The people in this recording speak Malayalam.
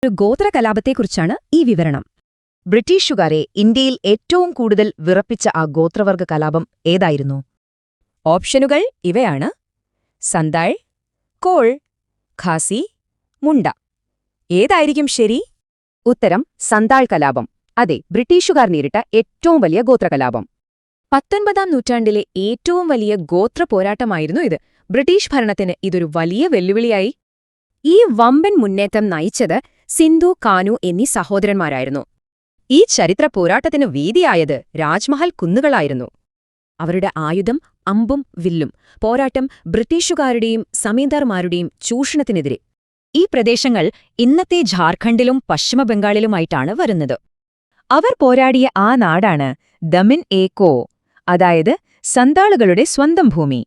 ഒരു ഗോത്രകലാപത്തെക്കുറിച്ചാണ് ഈ വിവരണം. ബ്രിട്ടീഷുകാരെ ഇന്ത്യയിൽ ഏറ്റവും കൂടുതൽ വിറപ്പിച്ച ആ ഗോത്രവർഗ കലാപം ഏതായിരുന്നു? ഓപ്ഷനുകൾ ഇവയാണ്: സന്താൾ, കോൾ, ഖാസി, മുണ്ട. ഏതായിരിക്കും ശരി? ഉത്തരം സന്താൾ കലാപം. അതെ, ബ്രിട്ടീഷുകാർ നേരിട്ട ഏറ്റവും വലിയ ഗോത്രകലാപം. 19-ാം നൂറ്റാണ്ടിലെ ഏറ്റവും വലിയ ഗോത്ര പോരാട്ടമായിരുന്നു ഇത്. ബ്രിട്ടീഷ് ഭരണത്തിന് ഇതൊരു വലിയ വെല്ലുവിളിയായി. ഈ വമ്പൻ മുന്നേറ്റം നയിച്ചത് സിന്ധു, കാനു എന്നീ സഹോദരന്മാരായിരുന്നു. ഈ ചരിത്ര പോരാട്ടത്തിന് വേദിയായത് രാജ്മഹൽ കുന്നുകളായിരുന്നു. അവരുടെ ആയുധം അമ്പും വില്ലും. പോരാട്ടം ബ്രിട്ടീഷുകാരുടെയും സമീന്ദാർമാരുടെയും ചൂഷണത്തിനെതിരെ. ഈ പ്രദേശങ്ങൾ ഇന്നത്തെ ഝാർഖണ്ഡിലും പശ്ചിമബംഗാളിലുമായിട്ടാണ് വരുന്നത്. അവർ പോരാടിയ ആ നാടാണ് ദമിൻ എ കോ, അതായത് സന്താളുകളുടെ സ്വന്തം ഭൂമി.